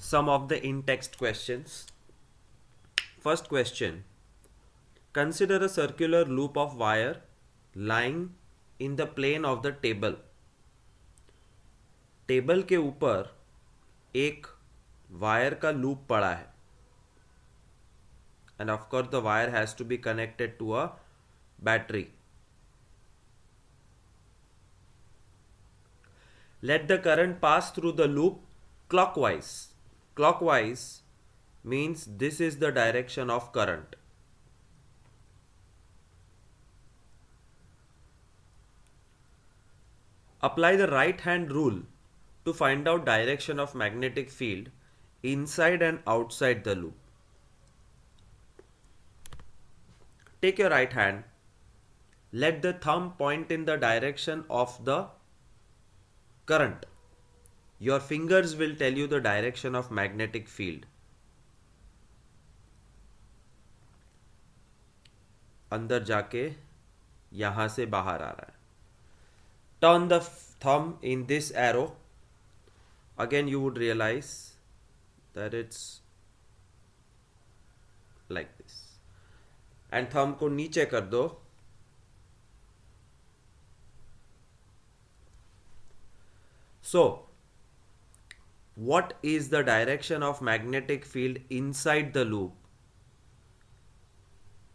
some of the in-text questions. First question. Consider a circular loop of wire lying in the plane of the table. Table के ऊपर एक wire का loop पड़ा है and of course the wire has to be connected to a battery. Let the current pass through the loop clockwise. Clockwise means this is the direction of current. Apply the right hand rule to find out direction of magnetic field inside and outside the loop. Take your right hand, let the thumb point in the direction of the current. Your fingers will tell you the direction of magnetic field. अंदर जाके यहां से बाहर आ रहा है. Turn the thumb in this arrow. Again you would realize that it's like this. And thumb को नीचे कर दो. So, what is the direction of magnetic field inside the loop?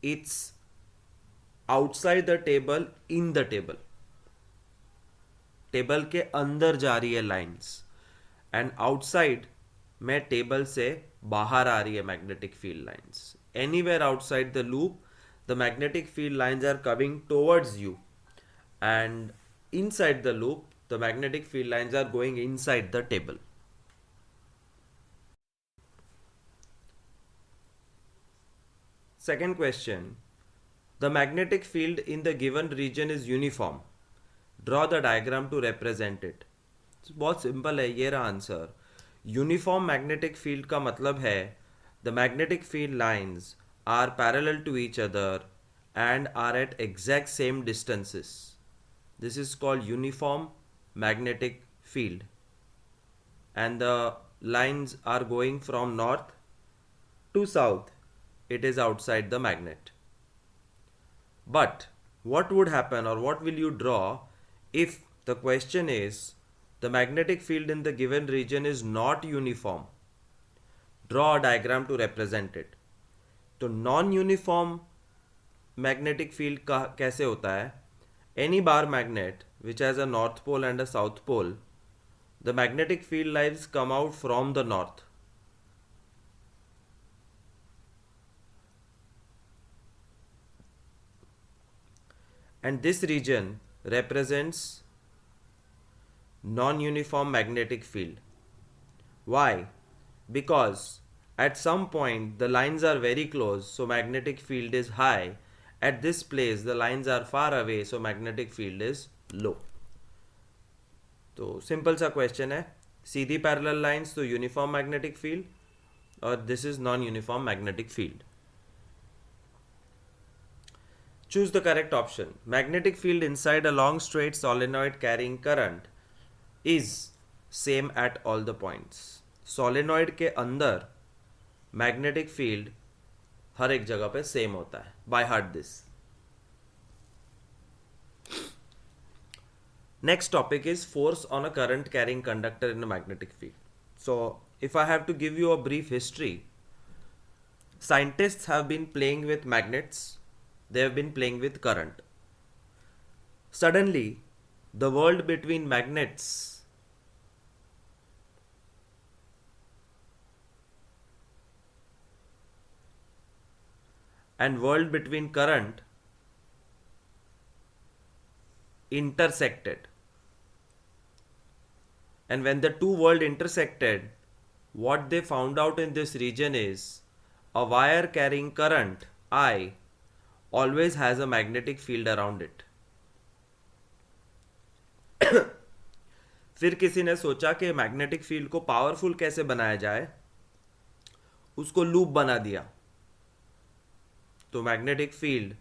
It's outside the table, in the table. Table के अंदर जा रही है lines and outside में टेबल से बाहर आ रही है magnetic field lines. Anywhere outside the loop the magnetic field lines are coming towards you and inside the loop the magnetic field lines are going inside the table. Second question. The magnetic field in the given region is uniform. Draw the diagram to represent it. बहुत simple है, ये रहा answer. Uniform magnetic field का मतलब है the magnetic field lines are parallel to each other and are at exact same distances. This is called uniform magnetic field and the lines are going from north to south. It is outside the magnet. But what would happen or what will you draw if the question is the magnetic field in the given region is not uniform? Draw a diagram to represent it. तो non-uniform magnetic field का कैसे होता है? Any bar magnet which has a north pole and a south pole, the magnetic field lines come out from the north. And this region represents non-uniform magnetic field. Why? Because at some point the lines are very close, so magnetic field is high. At this place the lines are far away, so magnetic field is low. तो simple सा question है. सीधी parallel lines तो uniform magnetic field और this is non uniform magnetic field. Choose the correct option. Magnetic field inside a long straight solenoid carrying current is same at all the points. Solenoid के अंदर magnetic field हर एक जगह पे same होता है. By heart this. Next topic is force on a current carrying conductor in a magnetic field. So if I have to give you a brief history, scientists have been playing with magnets. They have been playing with current. Suddenly, the world between magnets and world between current intersected. And when the two worlds intersected, what they found out in this region is a wire carrying current I always has a magnetic field around it. फिर किसी ने सोचा कि magnetic field को powerful कैसे बनाया जाए, उसको लूप बना दिया. तो magnetic field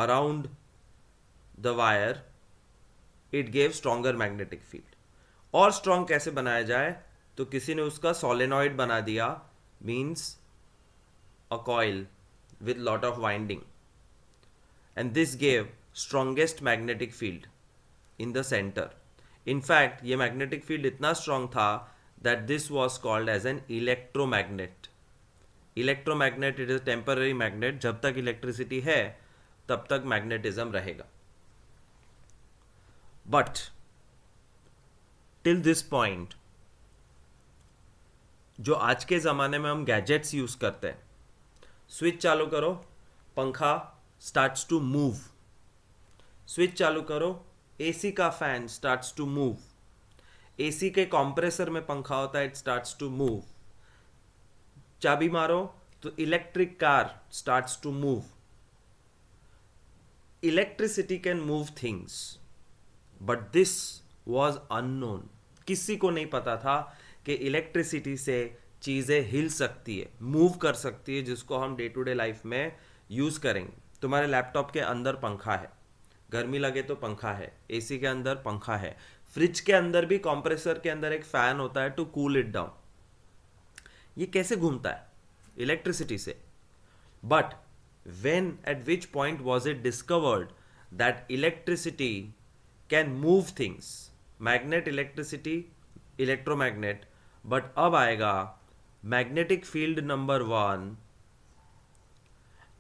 around the wire it gave stronger magnetic field. और स्ट्रॉन्ग कैसे बनाया जाए, तो किसी ने उसका सोलेनॉइड बना दिया, means a coil with lot of winding, and this gave strongest magnetic field in the center. In fact, ये magnetic field इतना strong था that this was called as an electromagnet. Electromagnet, it is a temporary magnet. जब तक electricity है तब तक magnetism रहेगा. But till this point, जो आज के ज़माने में हम गैजेट्स यूज़ करते हैं, स्विच चालू करो, पंखा स्टार्ट्स टू मूव, स्विच चालू करो, एसी का fan starts to move, AC के कंप्रेसर में पंखा होता है, इट स्टार्ट्स टू मूव, चाबी मारो तो electric car starts to move. Electricity can move things, but this was unknown. किसी को नहीं पता था कि इलेक्ट्रिसिटी से चीज़ें हिल सकती है, मूव कर सकती है, जिसको हम डे टू डे लाइफ में यूज़ करेंगे. तुम्हारे लैपटॉप के अंदर पंखा है, गर्मी लगे तो पंखा है, एसी के अंदर पंखा है, फ्रिज के अंदर भी कंप्रेसर के अंदर एक फैन होता है टू कूल इट डाउन. ये कैसे घूमता है? इलेक्ट्रिसिटी से. But when eight which point was it discovered that electricity can move things? Magnet, electricity, electromagnet. But अब आएगा magnetic field number 1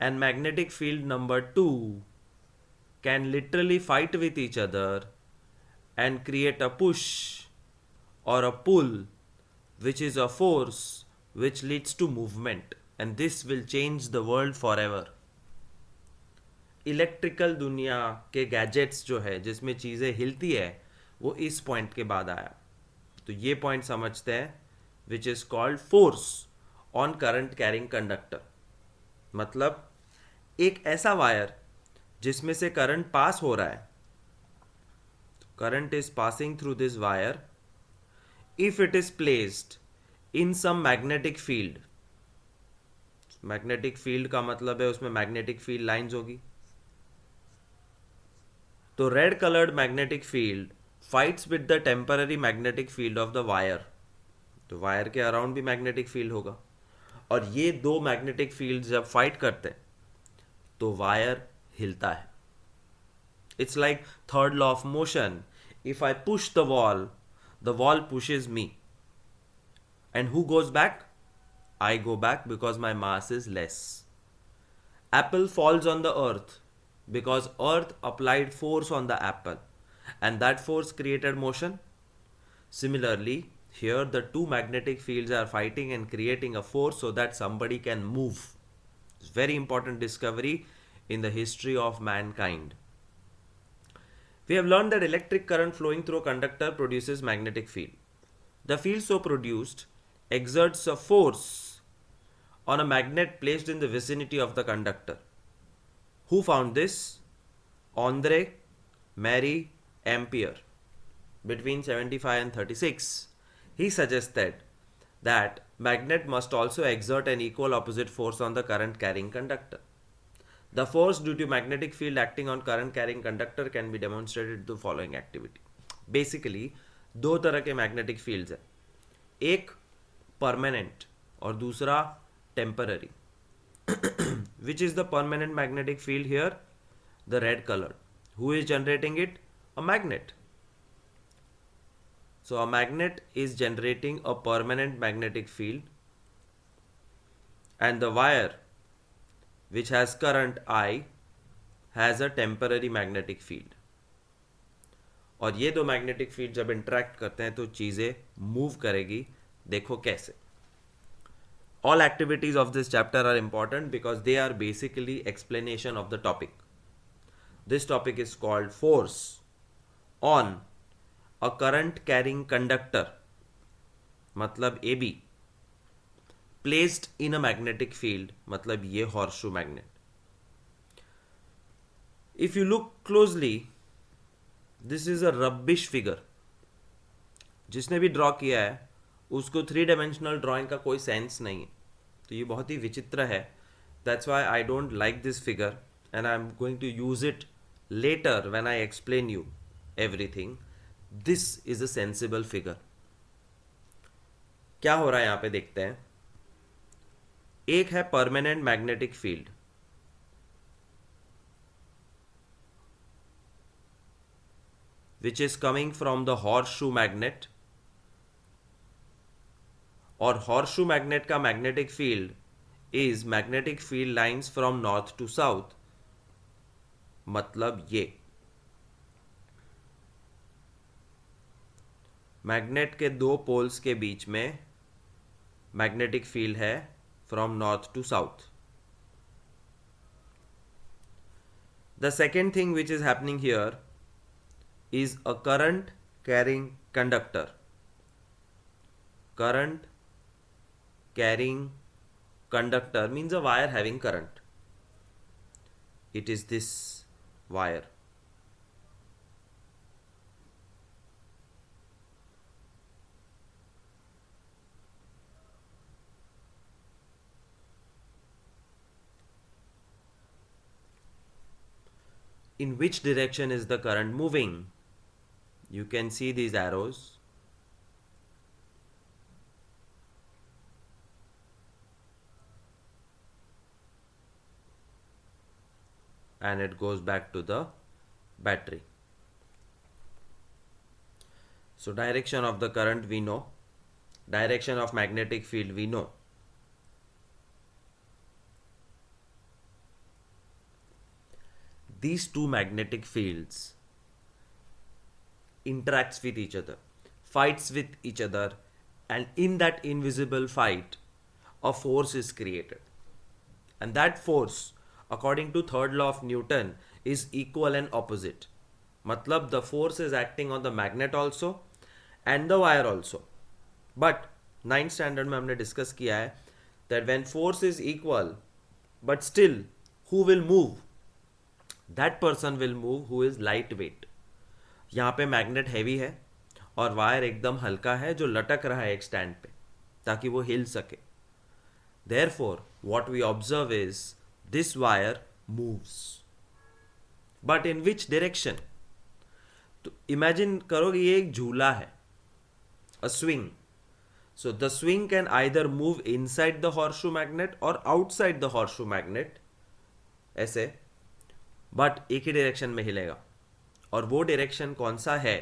and magnetic field number 2 can literally fight with each other and create a push or a pull, which is a force which leads to movement, and this will change the world forever. Electrical दुनिया के gadgets जो है जिसमें चीज़ें हिलती है, वो इस पॉइंट के बाद आया. तो ये पॉइंट समझते हैं, which is called force on current carrying conductor. मतलब एक ऐसा वायर जिसमें से करंट पास हो रहा है, current is passing through this wire. If it is placed in some magnetic field, magnetic field का मतलब है उसमें magnetic field lines होगी. तो red colored magnetic field fights with the temporary magnetic field of the wire. तो wire के around भी magnetic field होगा, और ये दो मैग्नेटिक फील्ड जब फाइट करते हैं तो वायर हिलता है. It's like third law of motion. If I push the wall pushes me, and who goes back? I go back because my mass is less. Apple falls on the earth because earth applied force on the Apple, and that force created motion. Similarly, here the two magnetic fields are fighting and creating a force so that somebody can move. It's a very important discovery in the history of mankind. We have learned that electric current flowing through a conductor produces magnetic field. The field so produced exerts a force on a magnet placed in the vicinity of the conductor. Who found this? Andre Marie Ampere, between 75 and 36. He suggested that magnet must also exert an equal opposite force on the current carrying conductor. The force due to magnetic field acting on current carrying conductor can be demonstrated through the following activity. Basically, दो तरह के magnetic fields है, एक permanent और दूसरा temporary. Which is the permanent magnetic field here? The red colored. Who is generating it? A magnet. So a magnet is generating a permanent magnetic field, and the wire which has current I has a temporary magnetic field. और ये दो magnetic field जब interact करते हैं तो चीज़ें move करेगी. देखो कैसे. All activities of this chapter are important because they are basically explanation of the topic. This topic is called force on a current carrying conductor, मतलब AB, placed in a magnetic field, मतलब ये horseshoe magnet. If you look closely, this is a rubbish figure. जिसने भी draw किया है उसको 3-dimensional drawing का कोई सेंस नहीं है, तो ये बहुत ही विचित्र है. That's why I don't like this figure and I'm going to use it later when I explain you everything. This is a sensible figure. क्या हो रहा है यहां पे देखते हैं. एक है permanent magnetic field, which is coming from the horseshoe magnet, और horseshoe magnet का magnetic field is magnetic field lines from north to south. मतलब ये मैग्नेट के दो पोल्स के बीच में मैग्नेटिक फील्ड है from north to south. The second thing which is happening here is a current carrying conductor. Current carrying conductor means a wire having current. It is this wire. In which direction is the current moving? You can see these arrows. And it goes back to the battery. So direction of the current we know, direction of magnetic field we know. These two magnetic fields interacts with each other, fights with each other, and in that invisible fight a force is created, and that force according to third law of Newton is equal and opposite. मतलब the force is acting on the magnet also and the wire also. But 9th standard में हमने discuss किया है that when force is equal but still who will move, that person will move who is lightweight. यहाँ पे magnet heavy है और wire एकदम हल्का है जो लटक रहा है एक स्टैंड पे ताकि वो हिल सके. Therefore, what we observe is this wire moves. But in which direction? तो imagine करो कि ये एक झूला है, a swing. So the swing can either move inside the horseshoe magnet or outside the horseshoe magnet, ऐसे, but एक ही direction में हिलेगा. और वो डायरेक्शन कौन सा है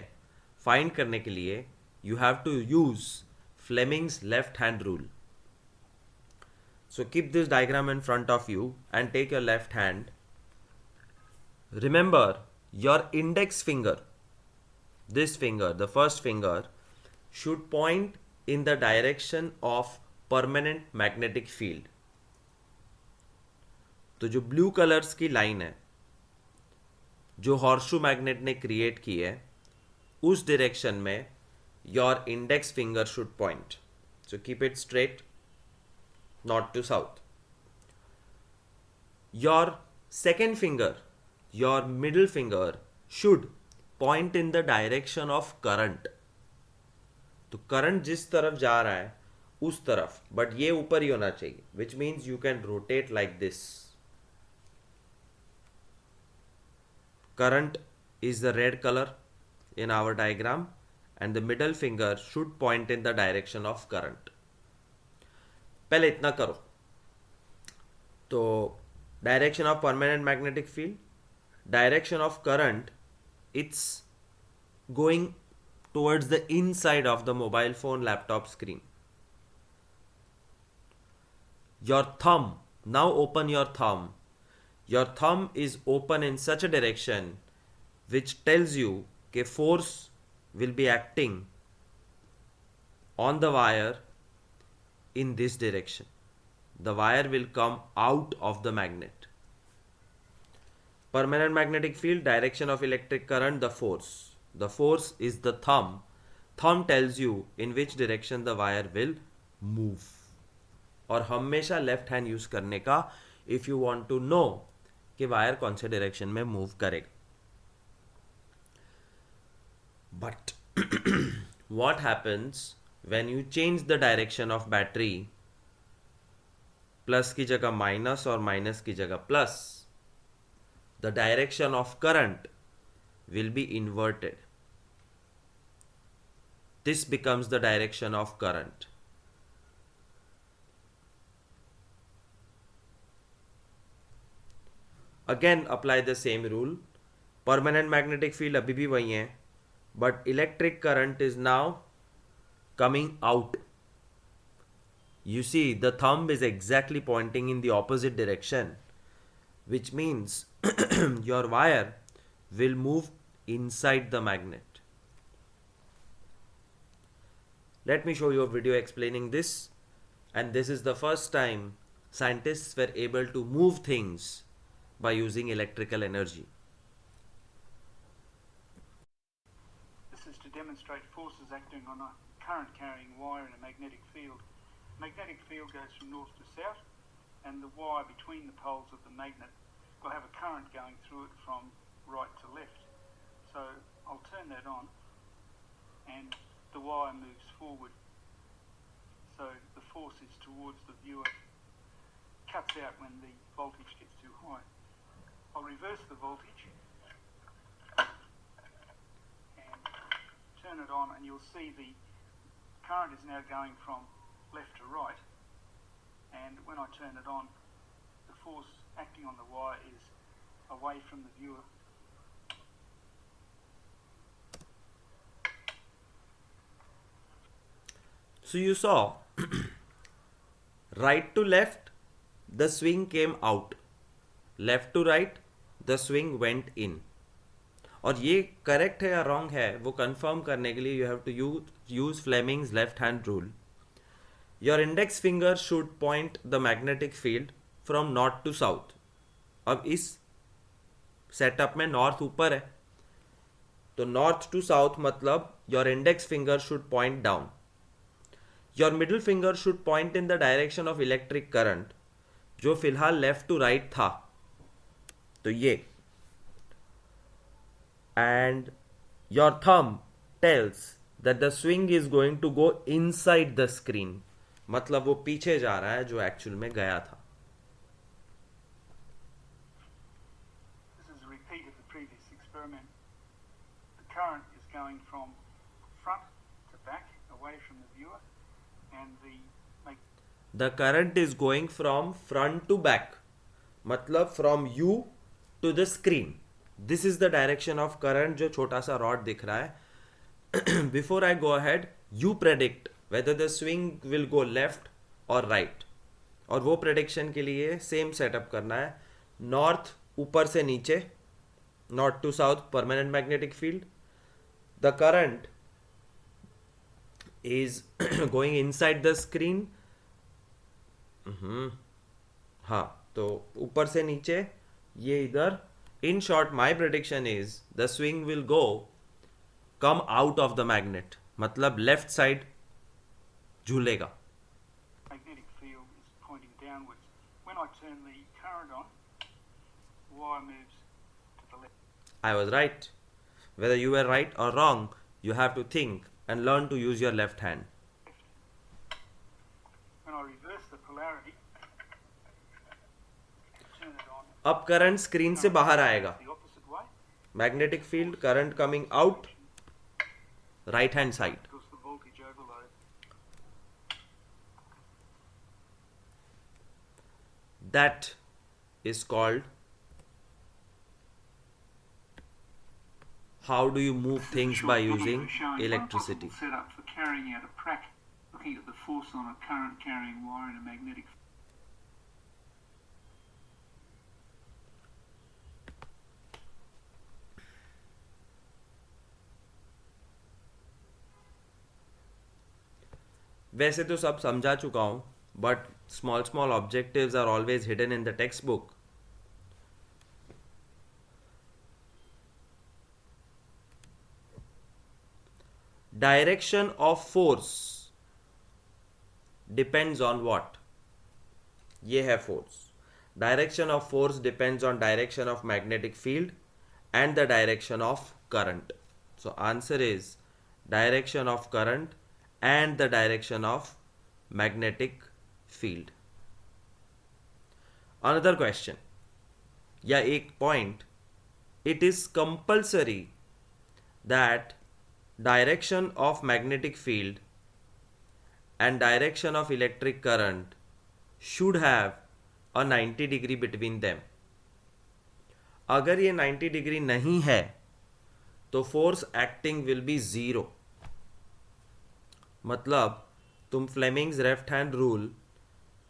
फाइंड करने के लिए you have to use Fleming's left hand rule. So keep this diagram in front of you and take your left hand. Remember, your index finger, this finger, the first finger, should point in the direction of permanent magnetic field. तो जो blue colours की line है जो horseshoe magnet ने create की है उस direction में your index finger should point. So keep it straight, not to south. Your second finger, your middle finger should point in the direction of current. तो current जिस तरफ जा रहा है उस तरफ, बट ये ऊपर ही होना चाहिए, which means you can rotate like this. Current is the red color in our diagram and the middle finger should point in the direction of current. पहले इतना करो. तो direction of permanent magnetic field, direction of current, it's going towards the inside of the mobile phone laptop screen. Your thumb, now open your thumb. Your thumb is open in such a direction which tells you कि force will be acting on the wire in this direction. The wire will come out of the magnet. Permanent magnetic field, direction of electric current, the force. The force is the thumb. Thumb tells you in which direction the wire will move. और हमेशा left hand use करने का if you want to know कि wire कौन से direction में move करेगा. But what happens when you change the direction of battery, plus की जगह माइनस और माइनस की जगह plus, the direction of current will be inverted. This becomes the direction of current. Again apply the same rule. Permanent magnetic field अभी भी वही है, but electric current is now coming out. You see, the thumb is exactly pointing in the opposite direction, which means your wire will move inside the magnet. Let me show you a video explaining this, and this is the first time scientists were able to move things by using electrical energy. This is to demonstrate forces acting on a current carrying wire in a magnetic field. Magnetic field goes from north to south, and the wire between the poles of the magnet will have a current going through it from right to left. So I'll turn that on, and the wire moves forward. So the force is towards the viewer, cuts out when the voltage gets too high. I'll reverse the voltage and turn it on, and you'll see the current is now going from left to right, and when I turn it on, the force acting on the wire is away from the viewer. So you saw right to left, the swing came out. Left to right, the swing went in. और ये correct है या wrong है वो confirm करने के लिए you have to use Fleming's left hand rule. Your index finger should point the magnetic field from north to south. अब इस सेटअप में नॉर्थ ऊपर है, तो नॉर्थ टू साउथ मतलब your index finger should point down. Your middle finger should point in the direction of electric current, जो फिलहाल left to right था, तो ये. And your thumb tells that the swing is going to go inside the screen, मतलब वो पीछे जा रहा है जो एक्चुअल में गया था. This is a repeat of the previous experiment. The current is going from front to back, away from the viewer, and The current is going from front to back, मतलब from you to the screen. This is the direction of current जो छोटा सा rod दिख रहा है. Before I go ahead, you predict whether the swing will go left or right. और वो prediction के लिए same setup करना है. North ऊपर से नीचे, north to south permanent magnetic field. The current is going inside the screen. हाँ, तो ऊपर से नीचे ये इधर. In short, my prediction is the swing will come out of the magnet, मतलब left side झूलेगा. magnetic field is pointing downwards. When I turn the current on, the wire moves to the left. I was right. Whether you were right or wrong, you have to think and learn to use your left hand. When I reverse the polarity, turn it on, अब current screen से बाहर आएगा. the opposite way, magnetic field current coming out right hand side. because the voltage overload. That is called how do you move This is a things short by video using showing electricity. one possible setup for carrying out a prac, looking at the force on a current carrying wire in a magnetic. वैसे तो सब समझा चुका हूँ, but small objectives are always hidden in the textbook. Direction of force depends on what? ये है force. Direction of force depends on direction of magnetic field and the direction of current. So answer is direction of current and the direction of magnetic field. Another question या एक point, it is compulsory that direction of magnetic field and direction of electric current should have a 90 degree between them. अगर ये 90 degree नहीं है तो force acting will be zero. मतलब तुम Fleming's left hand rule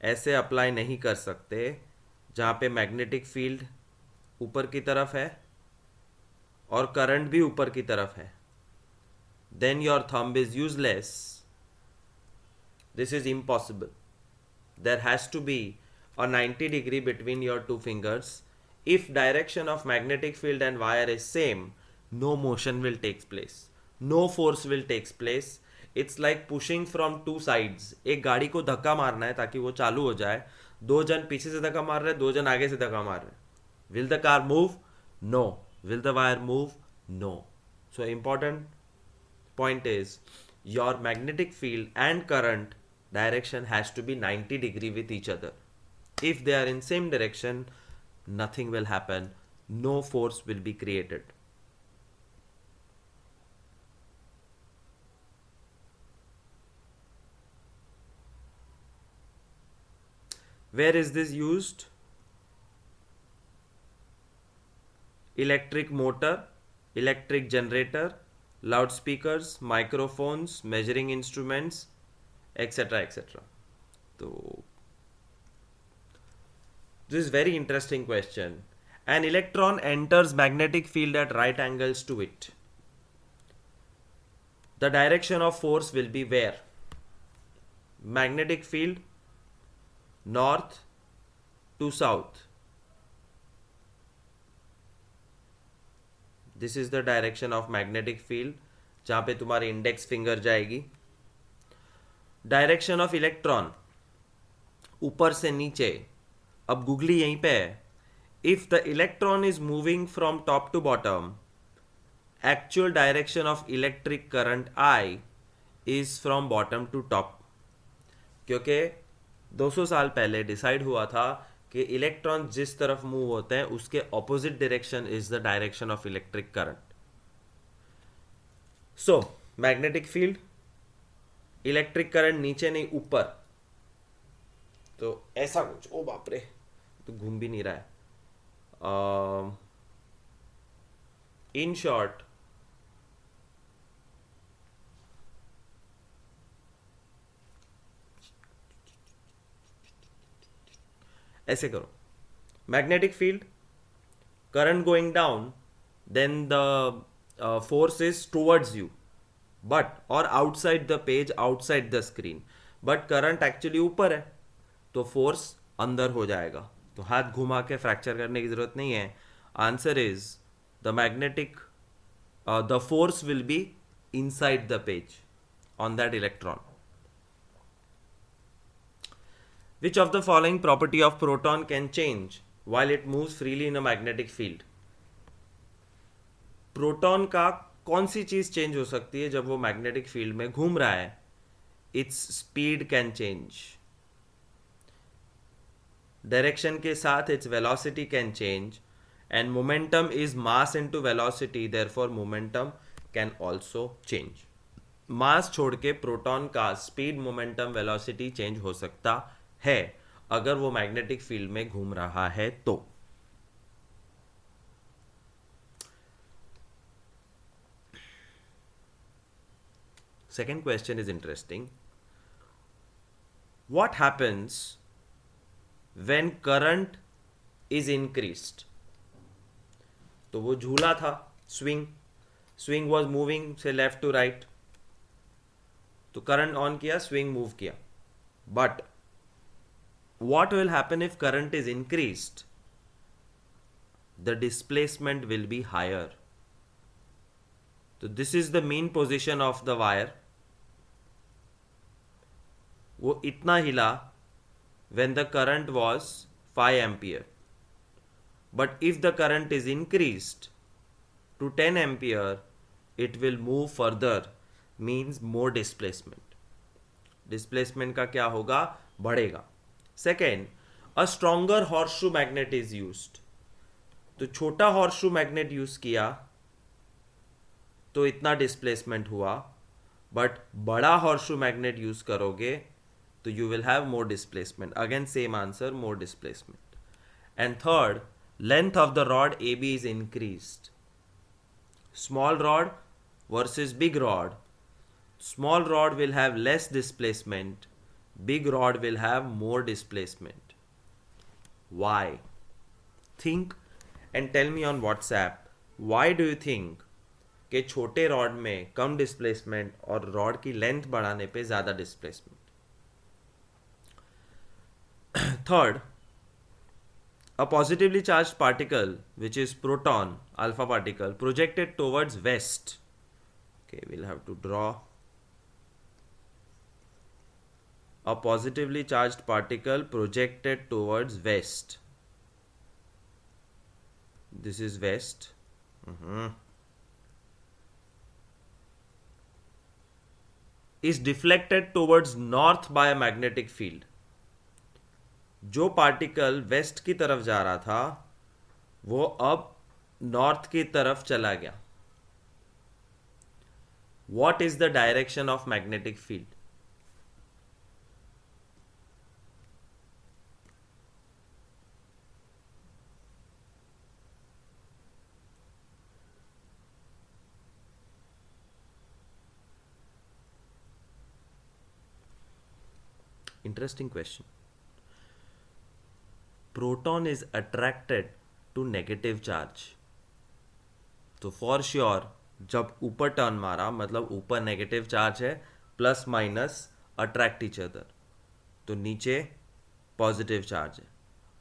ऐसे अप्लाई नहीं कर सकते जहाँ पे मैग्नेटिक फील्ड ऊपर की तरफ है और करंट भी ऊपर की तरफ है. Then your thumb is useless. This is impossible. There has to be a 90 degree between your two fingers. If direction of magnetic field and wire is same, no motion will take place. No force will take place. It's like pushing from two sides. एक गाड़ी को धक्का मारना है ताकि वो चालू हो जाए. दो जन पीछे से धक्का मार रहे हैं, दो जन आगे से धक्का मार रहे हैं. Will the car move? No. Will the wire move? No. So important point is your magnetic field and current direction has to be 90 degree with each other. If they are in same direction, nothing will happen. No force will be created. Where is this used? Electric motor, electric generator, loudspeakers, microphones, measuring instruments, etc. etc. So this is very interesting question. An electron enters magnetic field at right angles to it. The direction of force will be where? Magnetic field north to south. This is the direction of magnetic field जहाँ पे तुम्हारी index finger जाएगी. Direction of electron ऊपर से नीचे. अब googly यहीं पे है. If the electron is moving from top to bottom, actual direction of electric current I is from bottom to top. क्योंकि 200 साल पहले डिसाइड हुआ था कि इलेक्ट्रॉन जिस तरफ मूव होते हैं उसके opposite direction is the direction of electric current. So magnetic field, electric current नीचे नहीं ऊपर. तो ऐसा कुछ. ओ बाप रे, तो घूम भी नहीं रहा है. इन शॉर्ट, ऐसे करो. Magnetic field, current going down, then the force is towards you but और outside the page, outside the screen. But current actually ऊपर है तो फोर्स अंदर हो जाएगा. तो हाथ घुमा के फ्रैक्चर करने की जरूरत नहीं है. Answer is the magnetic the force will be inside the page on that electron. Which of the following property of proton can change while it moves freely in a magnetic field? Proton का कौन सी चीज change हो सकती है जब वो magnetic field में घूम रहा है? Its speed can change. डायरेक्शन के साथ its velocity can change and momentum is mass into velocity, therefore momentum can also change. Mass छोड़ के प्रोटॉन का स्पीड, मोमेंटम, वेलोसिटी चेंज हो सकता है अगर वो मैग्नेटिक फील्ड में घूम रहा है तो. Second question is interesting. What happens when current is increased? तो वो झूला था, swing was moving से left to right. तो करंट ऑन किया, स्विंग मूव किया. But what will happen if current is increased? The displacement will be higher. So this is the mean position of the wire. वो इतना हिला when the current was 5 ampere. But if the current is increased to 10 ampere, it will move further, means more displacement. Displacement का क्या होगा? बढ़ेगा. Second, a stronger horseshoe magnet is used. तो छोटा horseshoe magnet use किया तो इतना displacement हुआ. बट बड़ा horseshoe magnet यूज करोगे तो you will have more displacement. Again same answer, more displacement. And third, length of the rod AB is increased. Small rod versus big rod. Small rod will have less displacement. Big rod will have more displacement. Why? Think and tell me on WhatsApp. Why do you think कि छोटे rod में कम displacement और rod की length बढ़ाने पे ज़्यादा displacement? Third, a positively charged particle, which is proton, alpha particle, projected towards west. Okay, we'll have to draw a positively charged particle projected towards west. This is west. Is deflected towards north by a magnetic field. जो particle waste की तरफ जा रहा था वो अब north की तरफ चला गया. What is the direction of magnetic field? Interesting question. Proton is attracted to negative charge. तो फॉर श्योर जब ऊपर टर्न मारा मतलब ऊपर नेगेटिव चार्ज है, plus minus attract each other, तो नीचे पॉजिटिव चार्ज है.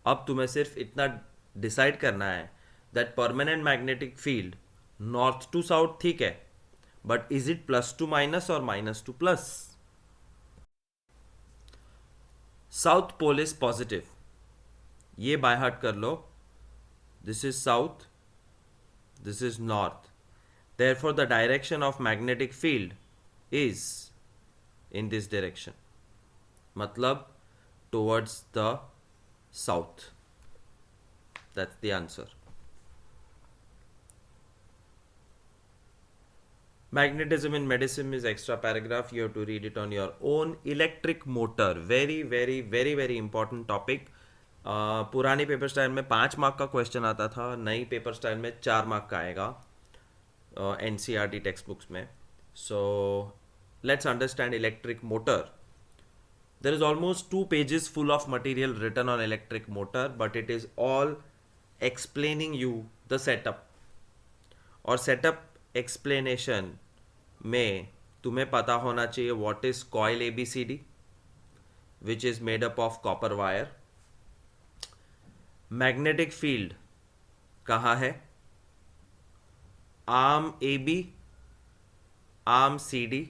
अब तुम्हें सिर्फ इतना डिसाइड करना है that permanent magnetic field north to south ठीक है, but is it plus to minus और minus to plus? South pole is positive, ये बाय हार्ट कर लो. This is south, this is north, therefore the direction of magnetic field is in this direction, matlab towards the south. That's the answer. Magnetism in medicine is extra paragraph, you have to read it on your own. Electric motor, very important topic. पुरानी paper style में 5 mark का question आता था, नई paper style में 4 mark का आएगा NCERT textbooks में. So let's understand electric motor. There is almost 2 pages full of material written on electric motor, but it is all explaining you the setup. और setup explanation में तुम्हें पता होना चाहिए what is coil ABCD, which is made up of copper wire. Magnetic field कहाँ है? Arm AB, arm CD,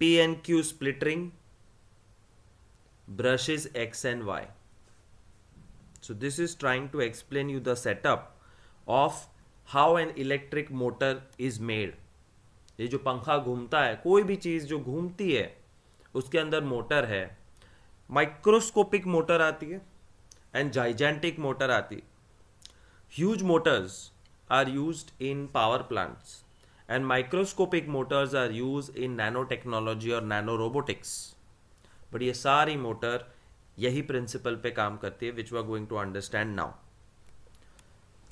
P and Q split ring, brushes X and Y. So this is trying to explain you the setup of how an electric motor is made. ये जो पंखा घूमता है, कोई भी चीज़ जो घूमती है उसके अंदर मोटर है. माइक्रोस्कोपिक मोटर आती है एंड जाइजेंटिक मोटर आती है. Huge motors are used in power plants and microscopic motors are used in nano technology और नैनो रोबोटिक्स. बट ये सारी मोटर यही प्रिंसिपल पे काम करती है, which we are going to understand now.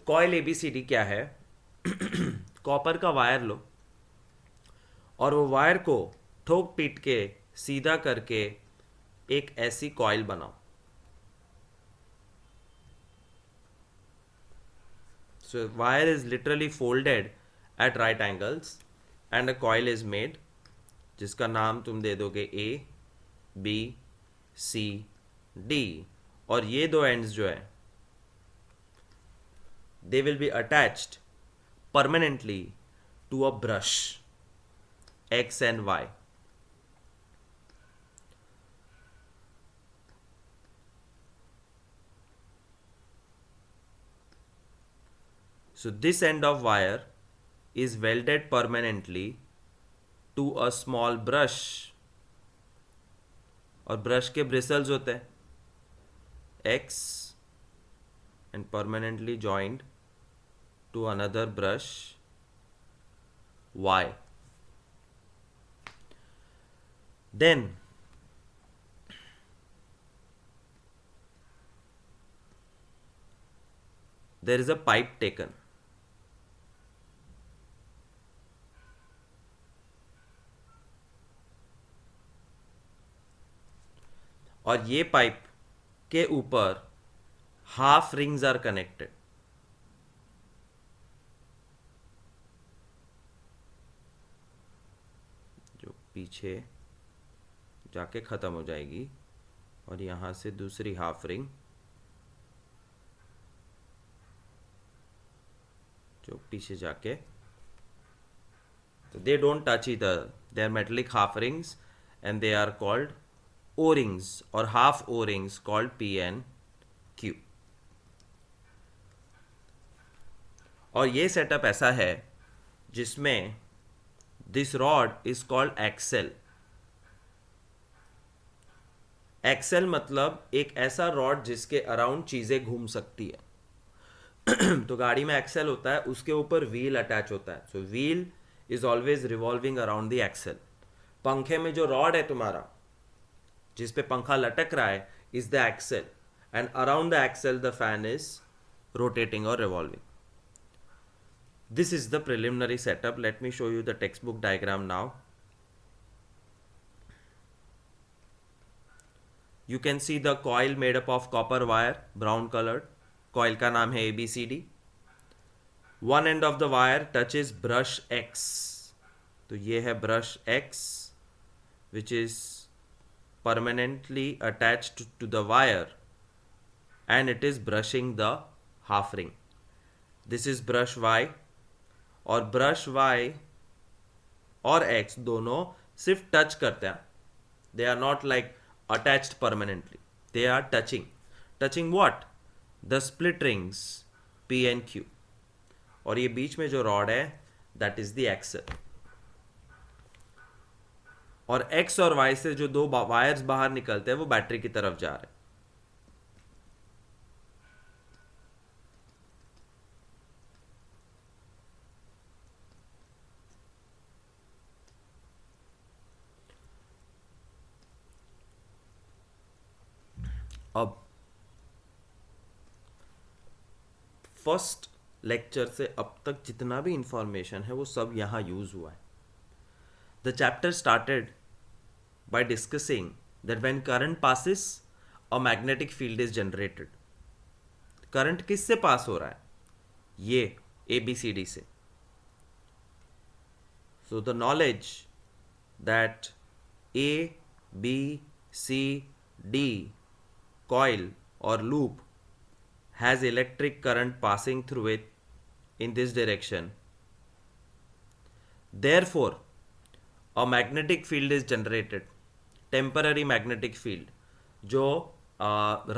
Coil ABCD क्या है? कॉपर का वायर लो और वो वायर को ठोक पीट के सीधा करके एक ऐसी कॉइल बनाओ. So wire is literally folded at right angles and a coil is made, जिसका नाम तुम दे दोगे A, B, C, D. और ये दो ends जो है they will be attached permanently to a brush X and Y. So this end of wire is welded permanently to a small brush. और ब्रश के ब्रिसल्स होते हैं X and permanently joined to another brush Y. Then there is a pipe taken. और ये pipe के ऊपर half rings are connected. जो पीछे जाके खत्म हो जाएगी और यहां से दूसरी हाफ रिंग जो पीछे जाके, they don't touch each other. They are metallic half rings and they are called O-rings or half O-rings called P and Q. और ये सेटअप ऐसा है जिसमें this rod is called axle. Axle मतलब एक ऐसा रॉड जिसके अराउंड चीजें घूम सकती है. तो गाड़ी में एक्सेल होता है, उसके ऊपर व्हील अटैच होता है. So wheel is always revolving around the axle. पंखे में जो रॉड है तुम्हारा जिस पे पंखा लटक रहा है is the axle, and around the axle the fan is rotating और revolving. This is the preliminary setup. Let me show you the textbook diagram now. You can see the coil made up of copper wire, brown colored. Coil का नाम है ABCD. One end of the wire touches brush X. तो ये है brush X, which is permanently attached to the wire, and it is brushing the half ring. This is brush Y, और brush Y और X दोनों सिर्फ touch करते हैं. They are not like attached permanently. They are touching what? The split rings P and Q. और ये बीच में जो रॉड है that is the axle. और X और Y से जो दो वायर्स बाहर निकलते हैं वो बैटरी की तरफ जा रहे हैं. अब फर्स्ट लेक्चर से अब तक जितना भी इंफॉर्मेशन है वो सब यहां यूज हुआ है. The chapter started by discussing that when current passes a magnetic field is generated. Current किससे पास हो रहा है? ये ABCD से. So the knowledge that ABCD coil or loop has electric current passing through it in this direction. Therefore, a magnetic field is generated. Temporary magnetic field जो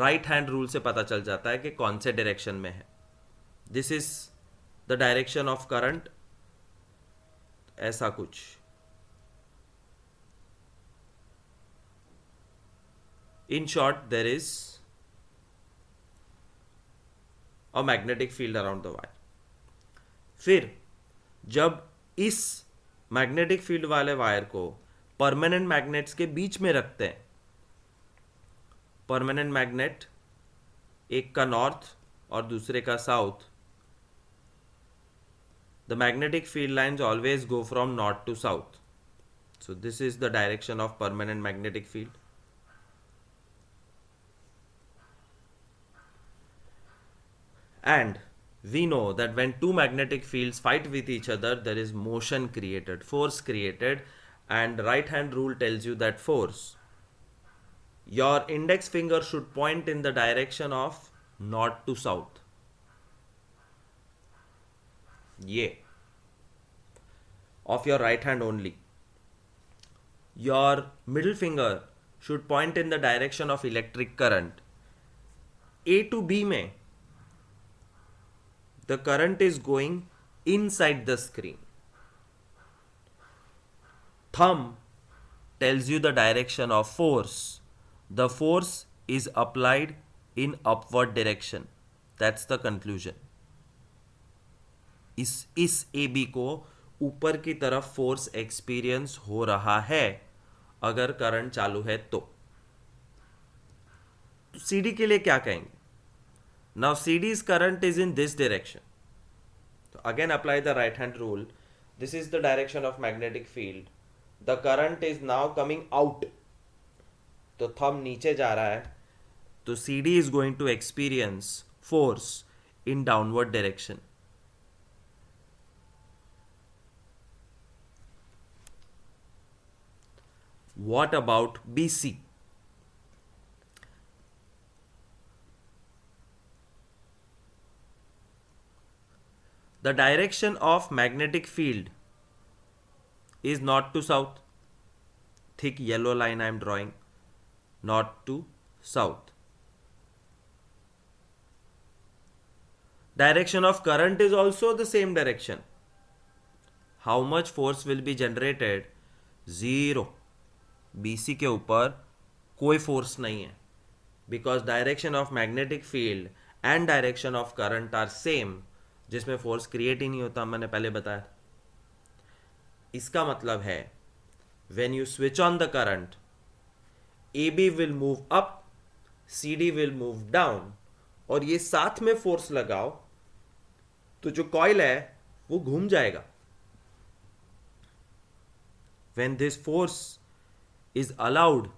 right hand rule से पता चल जाता है कि कौन से डायरेक्शन में है. This is the direction of current. ऐसा कुछ. In short, there is a magnetic field around the wire. फिर जब इस मैग्नेटिक फील्ड वाले वायर को परमानेंट मैग्नेट्स के बीच में रखते हैं, परमानेंट मैग्नेट एक का नॉर्थ और दूसरे का south, the magnetic field lines always go from north to south. So this is the direction of permanent magnetic field. And we know that when two magnetic fields fight with each other, there is motion created, force created, and right hand rule tells you that force. Your index finger should point in the direction of north to south. Yeah. Of your right hand only. Your middle finger should point in the direction of electric current. A to B में the current is going inside the screen. Thumb tells you the direction of force. The force is applied in upward direction. That's the conclusion. इस AB को ऊपर की तरफ force experience हो रहा है अगर करंट चालू है तो. CD के लिए क्या कहेंगे? Now CD's current is in this direction. So again apply the right hand rule. This is the direction of magnetic field. The current is now coming out. तो thumb नीचे जा रहा है, तो CD is going to experience force in downward direction. What about BC? The direction of magnetic field is north to south. Thick yellow line I am drawing. North to south. Direction of current is also the same direction. How much force will be generated? 0. BC के ऊपर कोई force नहीं है. Because direction of magnetic field and direction of current are same. जिसमें force create ही नहीं होता, मैंने पहले बताया. इसका मतलब है when you switch on the current, AB will move up, CD will move down, और ये साथ में फोर्स लगाओ तो जो कॉइल है वो घूम जाएगा. When this force is allowed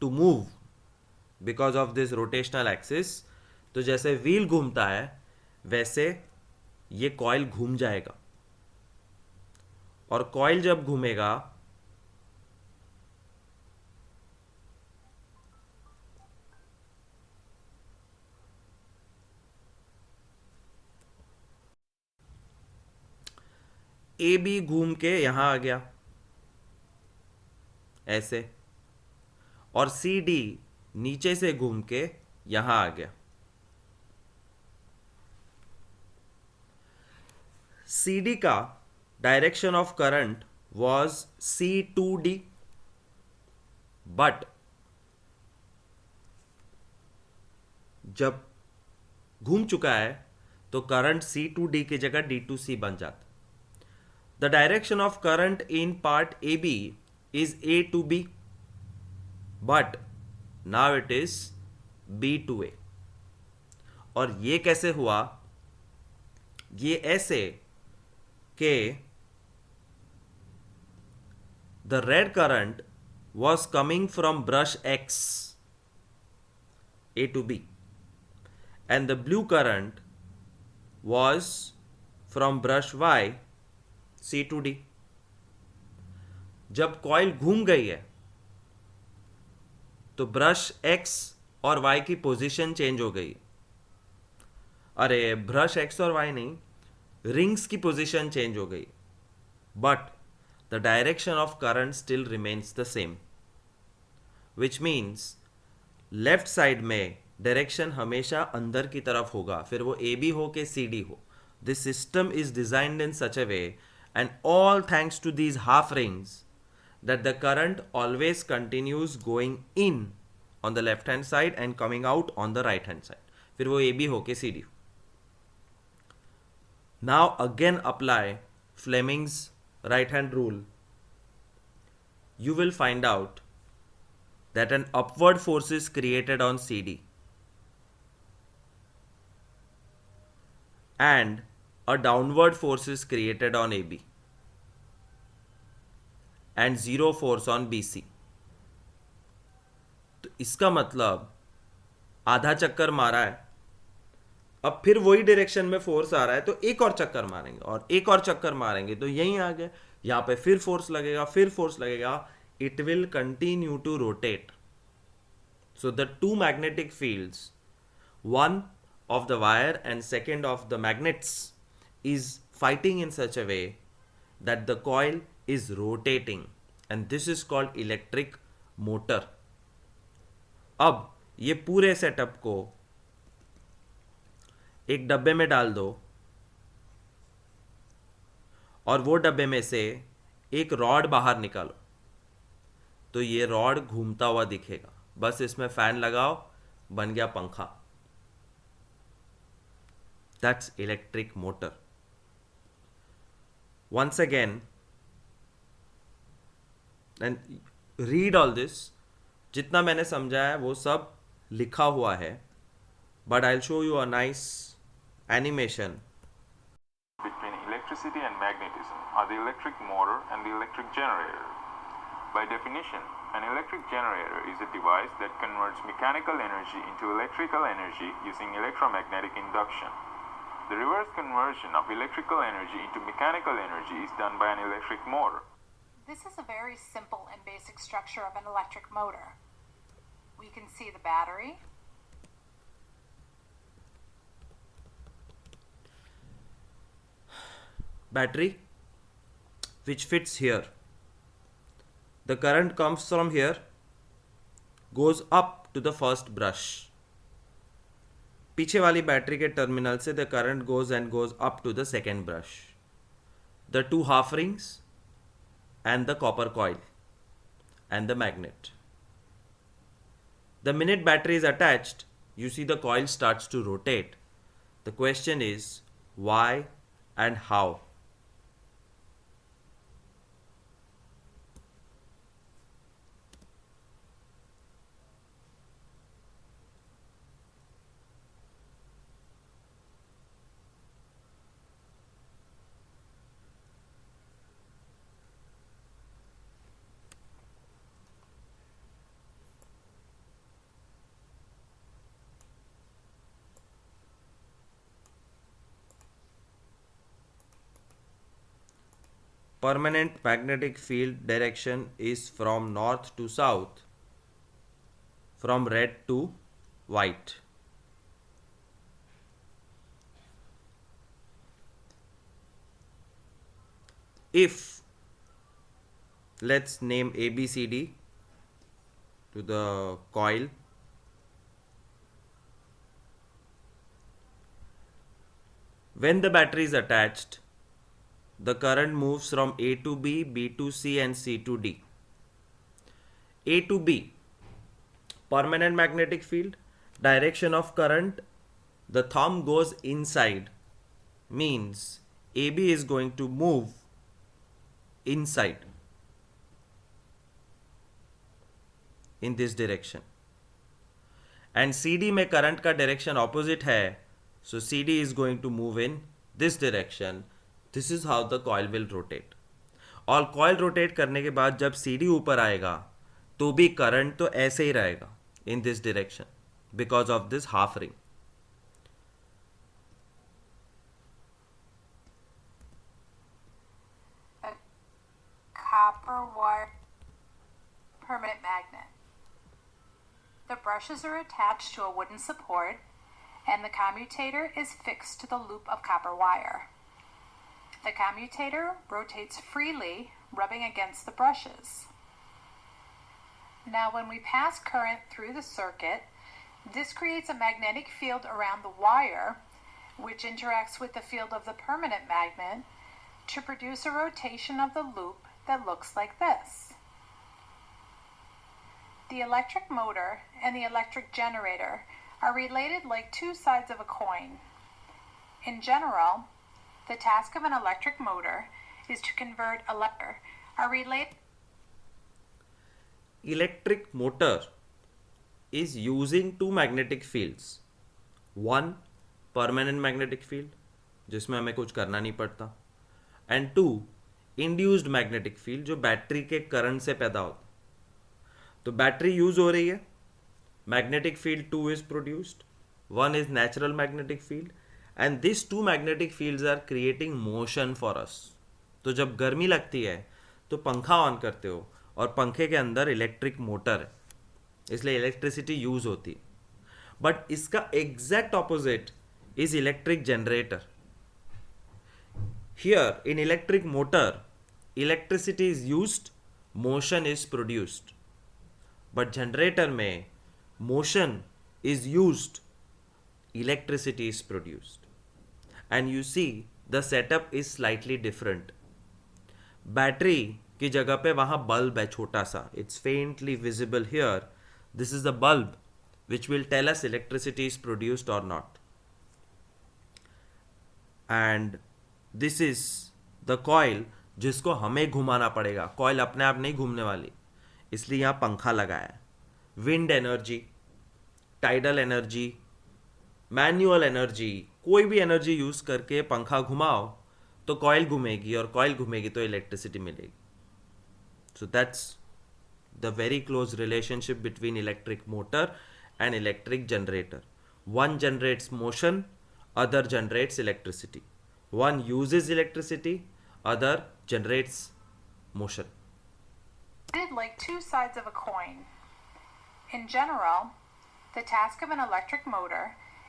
to move because of this rotational axis, तो जैसे व्हील घूमता है वैसे ये कॉइल घूम जाएगा, और कॉइल जब घूमेगा ए बी घूम के यहां आ गया ऐसे, और सी डी नीचे से घूम के यहां आ गया. सी डी का direction of current was C2D, but जब घूम चुका है तो करंट C2D की जगह D2C बन जाता. The direction of current in part AB is A to B, but now it is B to A. और ये कैसे हुआ? ये ऐसे कि the red current was coming from brush X, A to B, and the blue current was from brush Y, C2D. जब coil घूम गई है तो ब्रश X और Y की पोजीशन चेंज हो गई. अरे ब्रश X और Y नहीं, रिंग्स की पोजीशन चेंज हो गई, but the direction of current still remains the same, which means left side में डायरेक्शन हमेशा अंदर की तरफ होगा, फिर वो ए बी हो के सी डी हो. This system is designed in such a way, and all thanks to these half rings, that the current always continues going in on the left hand side and coming out on the right hand side. फिर वो AB होके CD. Now again apply Fleming's right hand rule. You will find out that an upward force is created on CD and a downward force is created on AB and zero force on BC. तो इसका मतलब आधा चक्कर मारा है, अब फिर वही डायरेक्शन में फोर्स आ रहा है तो एक और चक्कर मारेंगे, और एक और चक्कर मारेंगे तो यहीं आ गए, यहां पे फिर फोर्स लगेगा, फिर फोर्स लगेगा. It will continue to rotate. So the two magnetic fields, one of the wire and second of the magnets, is fighting in such a way that the coil is rotating, and this is called electric motor. अब ये पूरे setup को एक डब्बे में डाल दो और वो डब्बे में से एक रॉड बाहर निकालो, तो ये रॉड घूमता हुआ दिखेगा. बस इसमें फैन लगाओ, बन गया पंखा. That's electric motor. Once again, and read all this. जितना मैंने समझा है वो सब लिखा हुआ है. but I'll show you a nice animation. Between electricity and magnetism are the electric motor and the electric generator. By definition, an electric generator is a device that converts mechanical energy into electrical energy using electromagnetic induction. The reverse conversion of electrical energy into mechanical energy is done by an electric motor. This is a very simple and basic structure of an electric motor. We can see the battery, which fits here. The current comes from here, goes up to the first brush. पीछे वाली battery के terminal से the current goes up to the second brush. The two half rings and the copper coil and the magnet. The minute battery is attached, you see the coil starts to rotate. The question is why and how? Permanent magnetic field direction is from north to south, from red to white. If, let's name ABCD to the coil, when the battery is attached, the current moves from A to B, B to C and C to D. A to B, permanent magnetic field, direction of current, the thumb goes inside, means AB is going to move inside in this direction. And CD में current का direction opposite है, so CD is going to move in this direction. This is how the coil will rotate. और coil rotate करने के बाद जब CD ऊपर आएगा तो भी current तो ऐसे ही रहेगा in this direction because of this half ring. a copper wire permanent magnet. The brushes are attached to a wooden support and the commutator is fixed to the loop of copper wire. The commutator rotates freely, rubbing against the brushes. Now, when we pass current through the circuit, this creates a magnetic field around the wire, which interacts with the field of the permanent magnet to produce a rotation of the loop that looks like this. The electric motor and the electric generator are related like two sides of a coin. In general, the task of an electric motor is to convert Electric motor is using two magnetic fields. One, permanent magnetic field, जिसमें हमें कुछ करना नहीं पड़ता, and two, induced magnetic field, जो battery के current से पैदा होता. तो बैटरी यूज हो रही है, magnetic field 2 is produced, one is natural magnetic field, and these two magnetic fields are creating motion for us. तो जब गर्मी लगती है तो पंखा ऑन करते हो और पंखे के अंदर इलेक्ट्रिक मोटर है, इसलिए इलेक्ट्रिसिटी यूज होती है. बट इसका exact opposite is electric generator. Here in electric motor electricity is used, motion is produced. But generator में motion is used, electricity is produced. And you see the setup is slightly different. Battery की जगह पे वहाँ bulb है छोटा सा, it's faintly visible here. This is the bulb which will tell us electricity is produced or not. And this is the coil जिसको हमें घुमाना पड़ेगा. कॉइल अपने आप नहीं घूमने वाली, इसलिए यहाँ पंखा लगाया है. Wind energy, tidal energy, manual energy, कोई भी एनर्जी यूज करके पंखा घुमाओ तो कॉइल घूमेगी, और कॉइल घूमेगी तो इलेक्ट्रिसिटी मिलेगी. So that's the very close relationship between electric motor and electric generator. One generates motion, other generates electricity. One uses electricity, other generates motion. Like two sides of a coin. In general, the task of an electric motor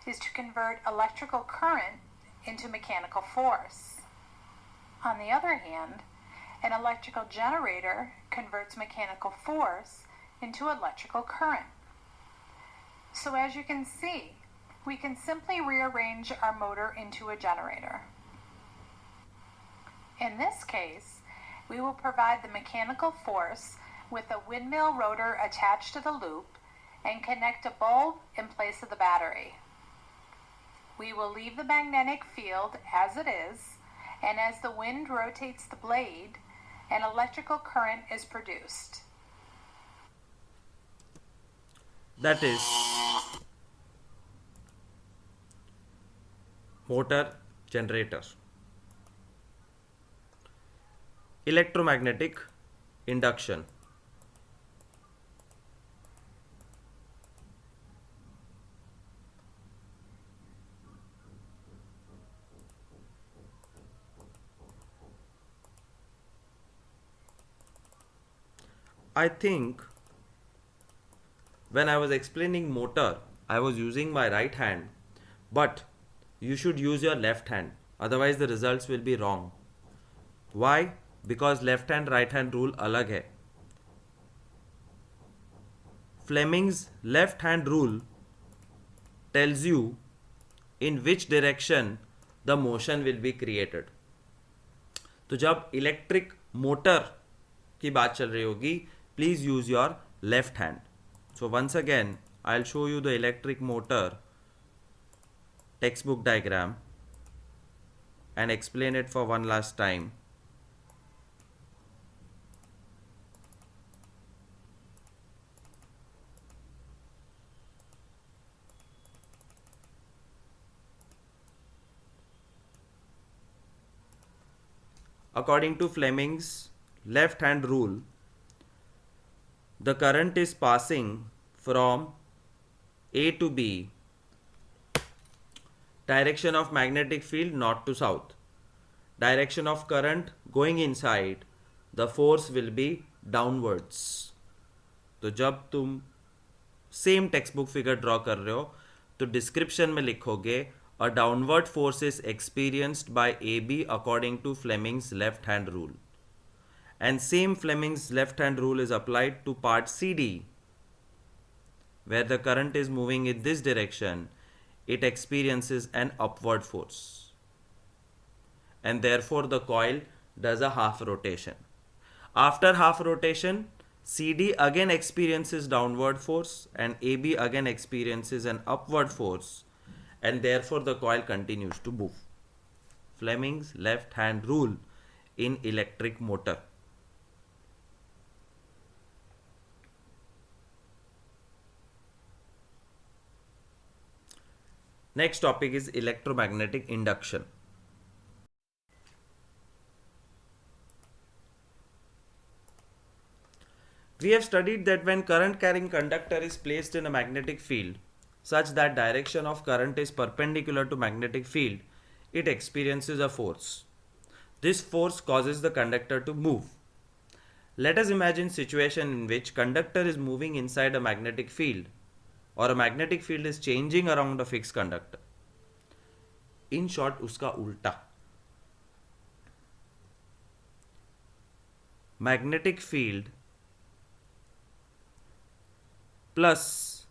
is to convert electrical current into mechanical force. On the other hand, an electrical generator converts mechanical force into electrical current. So as you can see, we can simply rearrange our motor into a generator. In this case, we will provide the mechanical force with a windmill rotor attached to the loop and connect a bulb in place of the battery. We will leave the magnetic field as it is, and as the wind rotates the blade, an electrical current is produced. That is motor generator. Electromagnetic induction. I think when I was explaining motor, I was using my right hand, but you should use your left hand, otherwise the results will be wrong. Why? Because left hand right hand rule alag hai. Fleming's left hand rule tells you in which direction the motion will be created. तो जब electric motor की बात चल रही होगी, please use your left hand. So once again, I'll show you the electric motor textbook diagram and explain it for one last time. According to Fleming's left hand rule, the current is passing from A to B, direction of magnetic field north to south. Direction of current going inside, the force will be downwards. तो जब तुम same text book figure draw कर रहे हो तो description में लिखोगे a downward force is experienced by AB according to Fleming's left hand rule. And same Fleming's left hand rule is applied to part CD, where the current is moving in this direction. It experiences an upward force, and therefore the coil does a half rotation. After half rotation, CD again experiences downward force and AB again experiences an upward force, and therefore the coil continues to move. Fleming's left hand rule in electric motor. Next topic is electromagnetic induction. We have studied that when current carrying conductor is placed in a magnetic field such that direction of current is perpendicular to magnetic field, it experiences a force. This force causes the conductor to move. Let us imagine situation in which conductor is moving inside a magnetic field, or a magnetic field is changing around a fixed conductor. In short, uska ulta. Magnetic field plus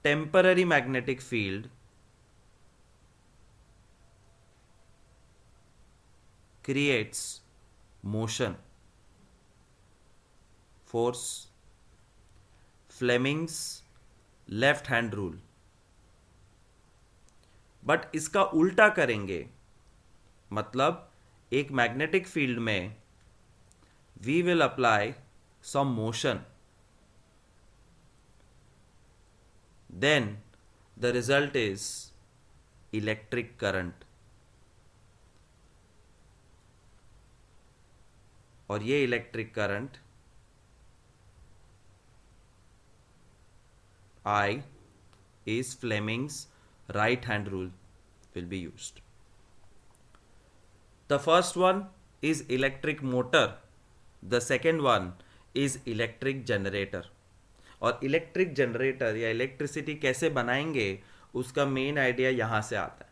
temporary magnetic field creates motion, force. Fleming's left hand rule. But इसका उल्टा करेंगे, मतलब एक magnetic field में we will apply some motion, then the result is electric current, और ये electric current I is Fleming's right hand rule will be used. The first one is electric motor, the second one is electric generator. और electric generator या electricity कैसे बनाएंगे उसका main idea यहाँ से आता है.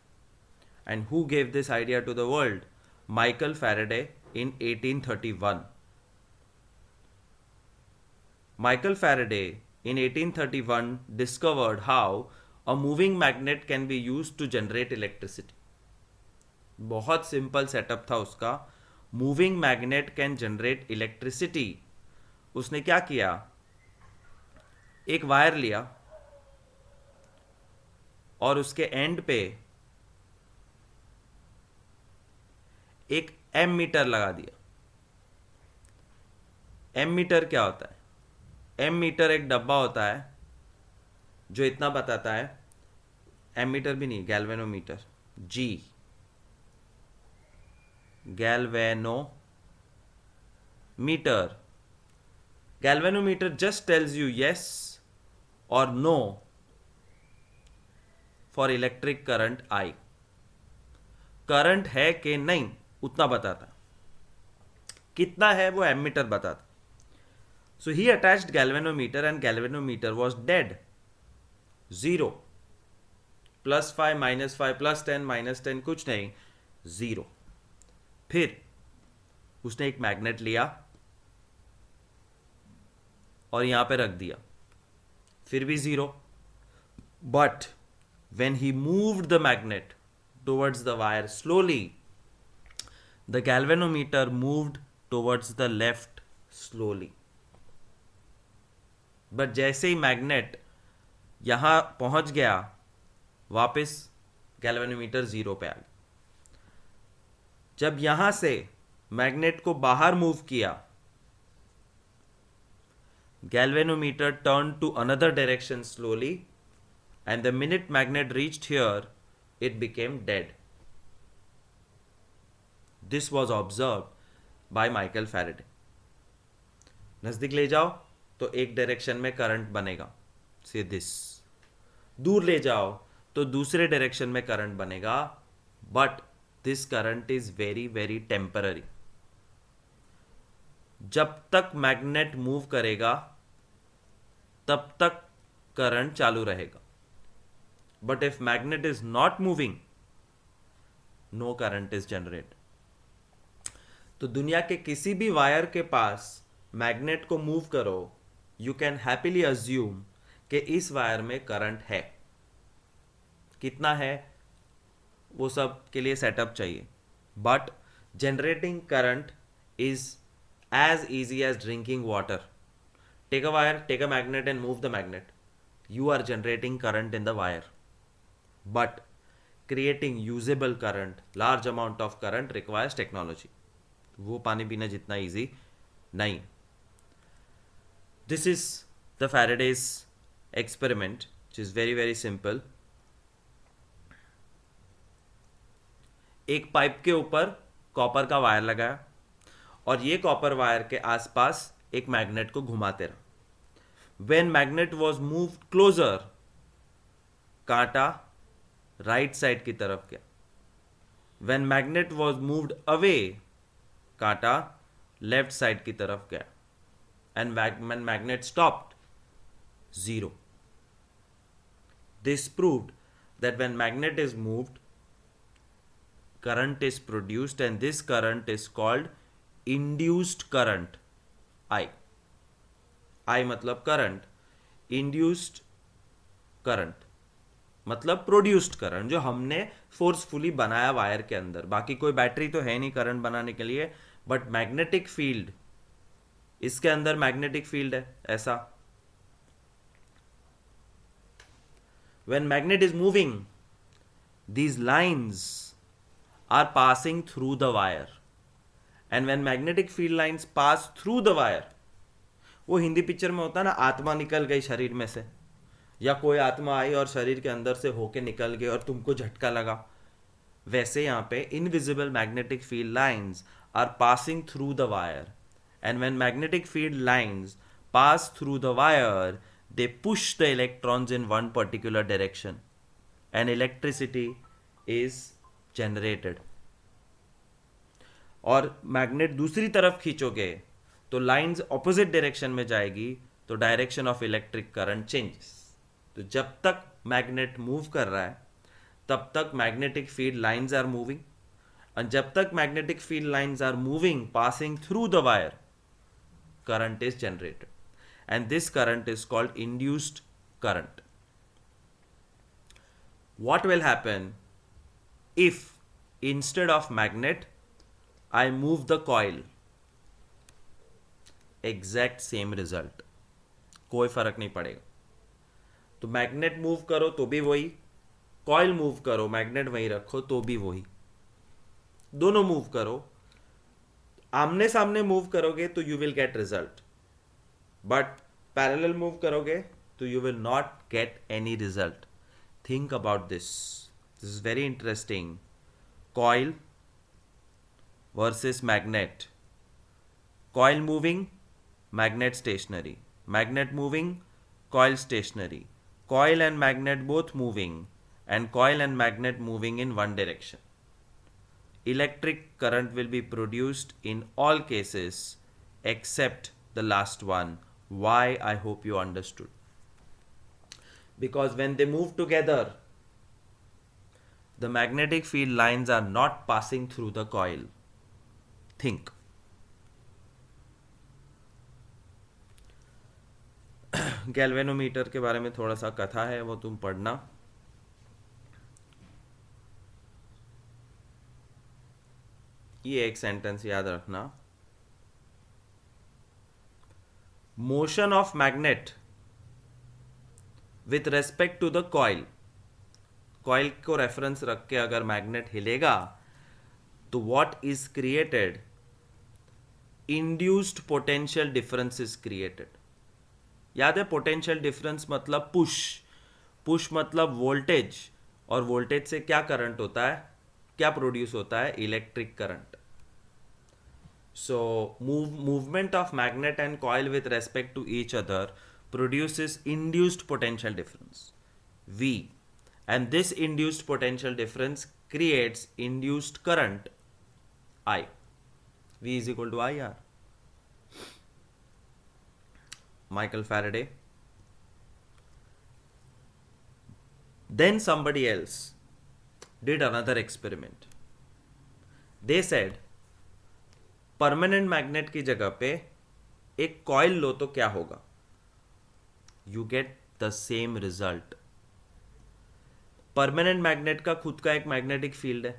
And who gave this idea to the world? Michael Faraday in 1831. Michael Faraday in 1831 discovered how a moving magnet can be used to generate electricity. बहुत सिंपल सेटअप था उसका. Moving magnet can generate electricity. उसने क्या किया, एक wire लिया और उसके एंड पे एक एम मीटर लगा दिया. एम मीटर क्या होता है? एम मीटर एक डब्बा होता है जो इतना बताता है. एम मीटर भी नहीं, गैल्वेनोमीटर. जी, galvanometer. Galvanometer just tells you yes or no for electric current I. Current है कि नहीं उतना बताता. कितना है वो एमीटर बताता. So he attached galvanometer and galvanometer was dead. 0. +5, -5, +10, -10 कुछ नहीं, 0. फिर उसने एक मैग्नेट लिया और यहां पे रख दिया, फिर भी 0. But when he moved the magnet towards the wire slowly, the galvanometer moved towards the left slowly. But जैसे ही मैग्नेट यहां पहुंच गया वापस गैल्वेनोमीटर 0 पे आ गया. जब यहां से मैग्नेट को बाहर मूव किया, galvanometer turn to another direction slowly and the minute magnet reached here it became dead. This was observe by Michael Faraday. नजदीक ले जाओ तो एक डायरेक्शन में करंट बनेगा, से दिस. दूर ले जाओ तो दूसरे डायरेक्शन में करंट बनेगा, but this current is very very temporary. जब तक मैग्नेट मूव करेगा तब तक करंट चालू रहेगा. But if magnet is not moving, no current is generate. तो दुनिया के किसी भी वायर के पास मैग्नेट को मूव करो, यू कैन हैप्पीली अज्यूम कि इस वायर में करंट है. कितना है वो सब के लिए सेटअप चाहिए, but generating current is as easy as drinking water. Take a wire, take a magnet and move the magnet. You are generating current in the wire, but creating usable current, large amount of current requires technology. वो पानी पीना जितना easy नहीं. This is the Faraday's experiment, which is very very simple. एक pipe के ऊपर copper का wire लगाया और ये कॉपर वायर के आसपास एक मैग्नेट को घुमाते रहा. When magnet was moved closer, कांटा राइट साइड की तरफ गया. When magnet was moved away, कांटा लेफ्ट साइड की तरफ गया. And when magnet stopped, 0. This proved that when magnet is moved, current is produced, and this current is called induced current. I मतलब current, induced current मतलब produced current, जो हमने forcefully बनाया wire के अंदर. बाकी कोई बैटरी तो है नहीं करंट बनाने के लिए, बट मैग्नेटिक फील्ड, इसके अंदर मैग्नेटिक फील्ड है ऐसा. When magnet is moving, these lines are passing through the wire, and when magnetic field lines pass through the wire, वो हिंदी पिक्चर में होता है ना, आत्मा निकल गई शरीर में से, या कोई आत्मा आई और शरीर के अंदर से होके निकल गई और तुमको झटका लगा, वैसे यहाँ पे invisible magnetic field lines are passing through the wire, and when magnetic field lines pass through the wire they push the electrons in one particular direction and electricity is generated. और मैग्नेट दूसरी तरफ खींचोगे तो lines opposite direction में जाएगी, तो direction of electric current changes. तो जब तक मैग्नेट मूव कर रहा है तब तक magnetic field lines are moving, and जब तक magnetic field lines are moving passing through the wire, current is generated, and this current is called induced current. What will happen if instead of magnet I move the coil? Exact same result, कोई फर्क नहीं पड़ेगा. तो magnet move करो तो भी वही, coil move करो मैग्नेट वहीं रखो तो भी वही. दोनों मूव करो, आमने सामने मूव करोगे तो you will get result, but parallel move करोगे तो you will not get any result. Think about this is very interesting. Coil versus magnet, coil moving, magnet stationary, magnet moving, coil stationary, coil and magnet both moving, and coil and magnet moving in one direction. Electric current will be produced in all cases except the last one. Why? I hope you understood. Because when they move together, the magnetic field lines are not passing through the coil. Think. Galvanometer के बारे में थोड़ा सा कथा है, वो तुम पढ़ना. ये एक सेंटेंस याद रखना. Motion of magnet with respect to the coil, coil को रेफरेंस रख के अगर मैग्नेट हिलेगा तो what is created? Induced potential difference is created. याद है पोटेंशियल डिफरेंस मतलब पुश, पुश मतलब वोल्टेज, और वोल्टेज से क्या करंट होता है, क्या प्रोड्यूस होता है? Electric current. So movement of magnet and coil with respect to each other produces induced potential difference V, and this induced potential difference creates induced current I. V is equal to IR. Michael Faraday. Then somebody else did another experiment. They said permanent magnet की जगह पे एक coil लो तो क्या होगा? You get the same result. Permanent magnet का खुद का एक मैग्नेटिक फील्ड है,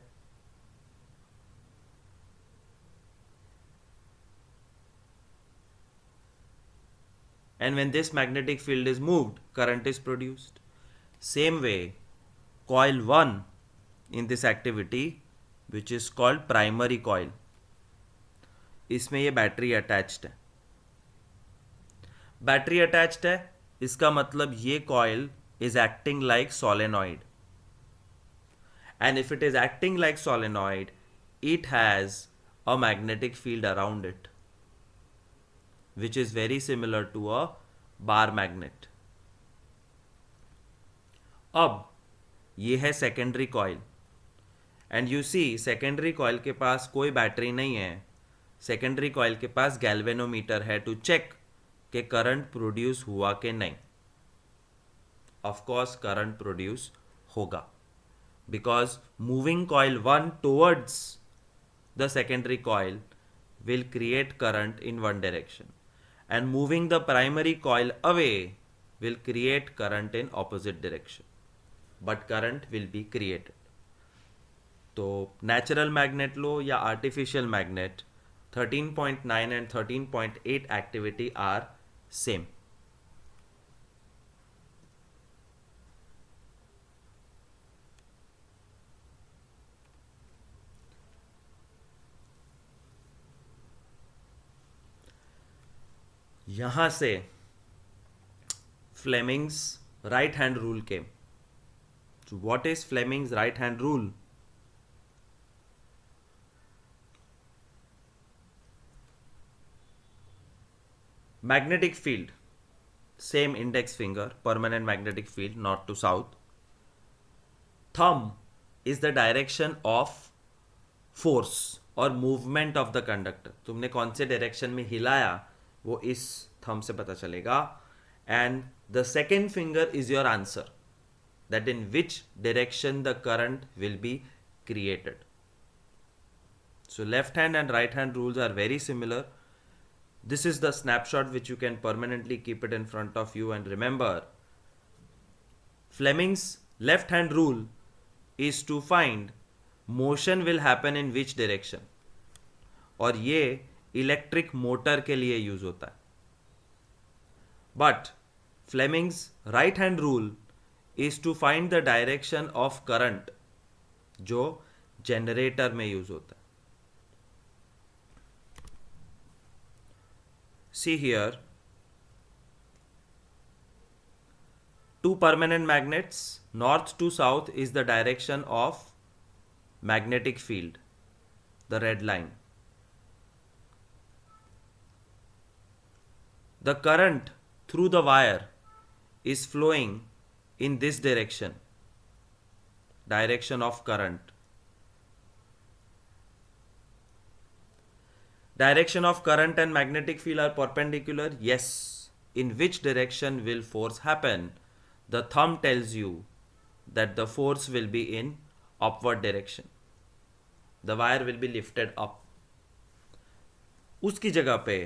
and when this magnetic field is moved, current is produced. Same way, coil 1 in this activity, which is called primary coil, इसमें ये बैटरी अटैच्ड है. Battery attached है इसका मतलब ये coil is acting like solenoid, and if it is acting like solenoid, it has a magnetic field around it, which is very similar to a bar magnet. अब ये है secondary coil, and you see secondary coil के पास कोई battery नहीं है. Secondary coil के पास गैल्वेनोमीटर है टू चेक कि करंट प्रोड्यूस हुआ कि नहीं. ऑफ कोर्स करंट प्रोड्यूस होगा, because moving coil 1 towards the secondary coil will create current in one direction, and moving the primary coil away will create current in opposite direction, but current will be created. तो natural magnet लो या artificial magnet, 13.9 and 13.8 activity are same. यहाँ से Fleming's right hand rule came. So what is Fleming's right hand rule? Magnetic field, same index finger, permanent magnetic field, north to south. Thumb is the direction of force और movement of the conductor. तुमने कौन से direction में हिलाया वो इस thumb से पता चलेगा. And the second finger is your answer, that in which direction the current will be created. So left hand and right hand rules are very similar. This is the snapshot which you can permanently keep it in front of you and remember. Fleming's left hand rule is to find motion will happen in which direction. और ये electric motor के लिए use होता है. But Fleming's right hand rule is to find the direction of current जो generator में use होता है. See here, two permanent magnets, north to south is the direction of magnetic field, the red line. The current through the wire is flowing in this direction, direction of current. Direction of current and magnetic field are perpendicular. Yes. In which direction will force happen? The thumb tells you that the force will be in upward direction. The wire will be lifted up. उसकी जगह पे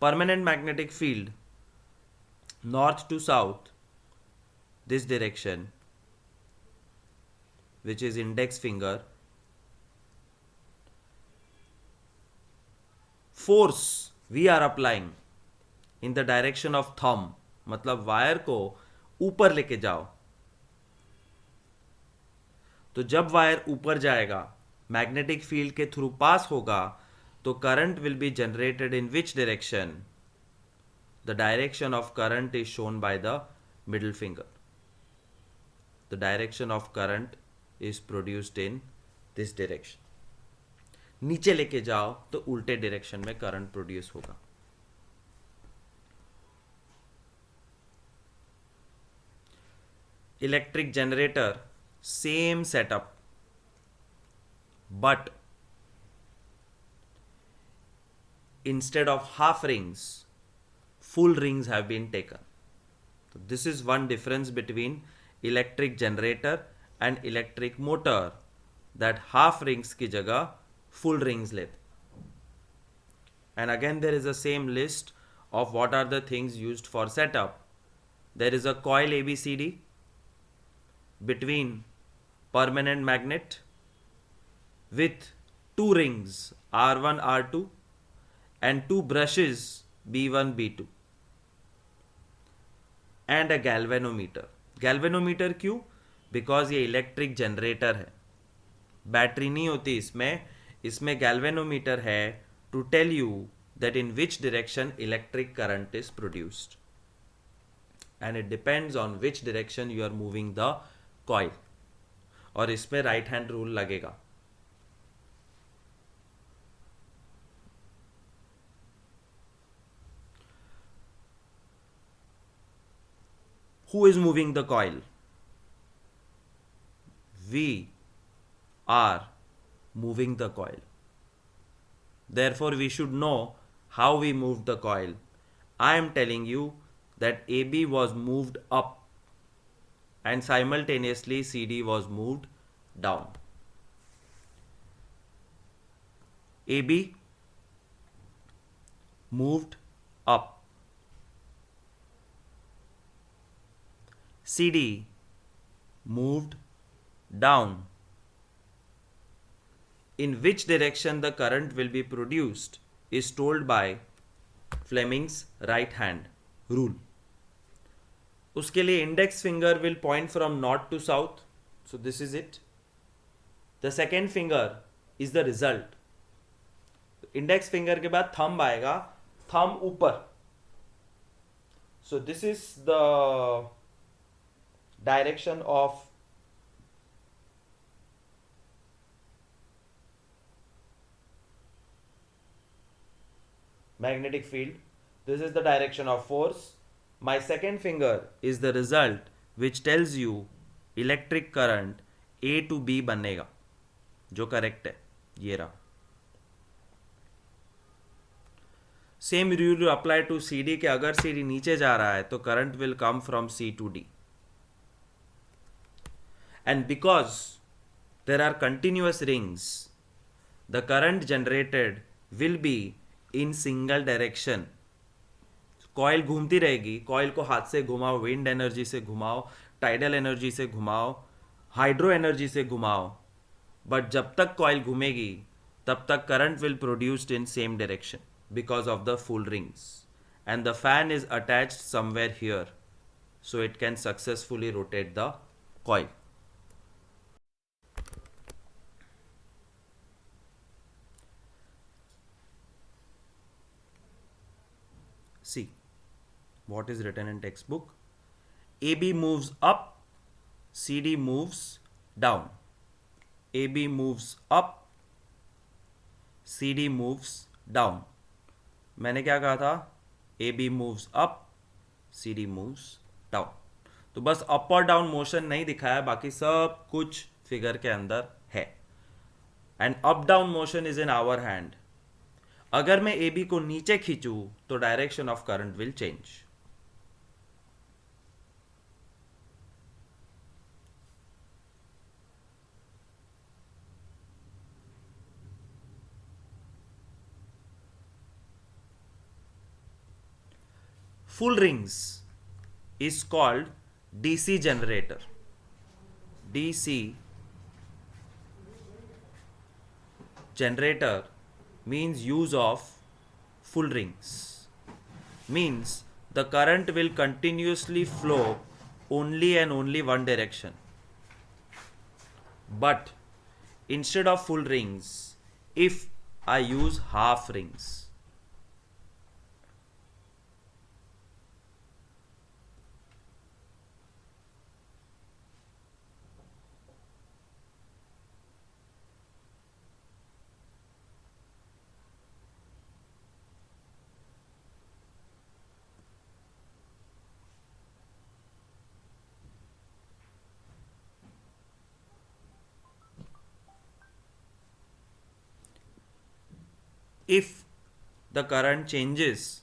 permanent magnetic field north to south, this direction, which is index finger, force we are applying in the direction of thumb, मतलब wire को ऊपर लेके जाओ. तो जब वायर ऊपर जाएगा, मैग्नेटिक फील्ड के थ्रू पास होगा, तो current will be generated in which direction? The direction of current is shown by the middle finger. The direction of current is produced in this direction. नीचे लेके जाओ तो उल्टे डायरेक्शन में current produce होगा. Electric generator, same setup, but instead of half rings, full rings have been taken. So this is one difference between electric generator and electric motor, that half rings की जगह full rings लेते. And again there is a same list of what are the things used for setup. There is a coil ABCD between permanent magnet with two rings R1 R2 and two brushes B1 B2 and a galvanometer. Galvanometer क्यों? Because ये electric generator है, battery नहीं होती इसमें. इसमें galvanometer है to tell you that in which direction electric current is produced, and it depends on which direction you are moving the coil. और इसमें राइट हैंड रूल लगेगा. Who is moving the coil? We are moving the coil. Therefore, we should know how we moved the coil. I am telling you that AB was moved up and simultaneously CD was moved down. AB moved up. CD moved down. In which direction the current will be produced is told by Fleming's right hand rule. उसके लिए index finger will point from north to south. So this is it. The second finger is the result. Index finger के बाद thumb आएगा, thumb ऊपर. So this is the direction of magnetic field. This is the direction of force. My second finger is the result which tells you electric current A to B बनेगा, जो correct है ये रहा. Same rule apply to C D के अगर C D नीचे जा रहा है तो current will come from C to D. And because there are continuous rings, the current generated will be in single direction. Coil घूमती रहेगी, कॉइल को हाथ से घुमाओ, विंड एनर्जी से घुमाओ, टाइडल एनर्जी से घुमाओ, हाइड्रो एनर्जी से घुमाओ, बट जब तक कॉइल घूमेगी तब तक current will produced in same direction because of the full rings, and the fan is attached somewhere here, so it can successfully rotate the coil. See what is written in textbook. AB moves up, CD moves down. AB moves up, CD moves down. मैंने क्या कहा था? A B moves up, C D moves down. तो बस up और down motion नहीं दिखाया, बाकी सब कुछ फिगर के अंदर है. And up down motion is in our hand. अगर मैं ए बी को नीचे खींचूं तो direction of current will change. Full rings is called DC generator. DC generator means use of full rings. Means the current will continuously flow only and only one direction. But instead of full rings, if I use half rings, if the current changes,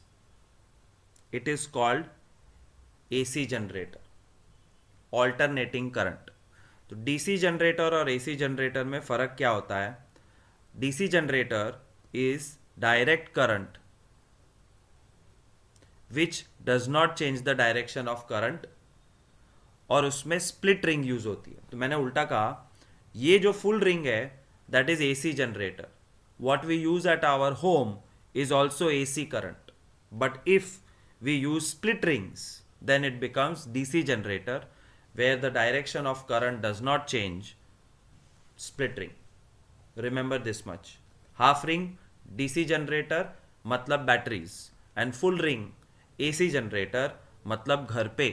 it is called AC generator, alternating current. तो DC generator और AC generator में फ़र्क क्या होता है? DC generator is direct current which does not change the direction of current, और उसमें split ring use होती है. तो मैंने उल्टा कहा, ये जो फुल रिंग है that is AC generator. What we use at our home is also AC current, but if we use split rings, then it becomes DC generator, where the direction of current does not change. Split ring, remember this much. Half ring DC generator मतलब batteries, and full ring AC generator मतलब घर पे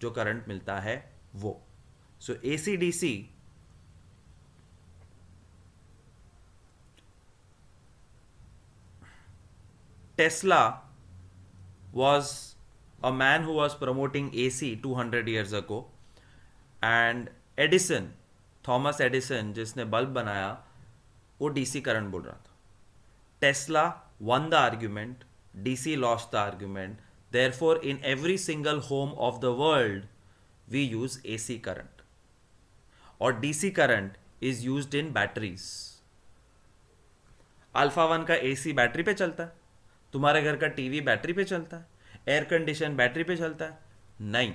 जो current मिलता है वो. So AC DC Tesla was a man who was promoting AC 200 years ago, and Edison, Thomas Edison, जिसने bulb बनाया, वो DC करंट बोल रहा था. Tesla won the argument, DC lost the argument. Therefore, in every single home of the world, we use AC current. और DC current is used in batteries. Alpha 1 का AC battery पे चलता है. तुम्हारे घर का टीवी बैटरी पे चलता है, एयर कंडीशन बैटरी पे चलता है? नहीं.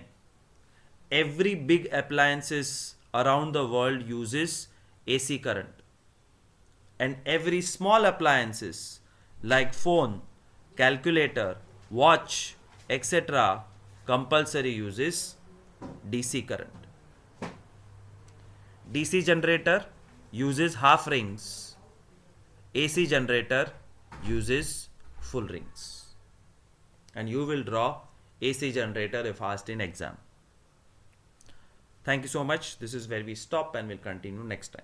Every big appliances around the world uses AC current, and every small appliances like phone, calculator, watch etcetera compulsory uses DC current. DC generator uses half rings, AC generator uses full rings, and you will draw AC generator if asked in exam. Thank you so much. This is where we stop and we'll continue next time.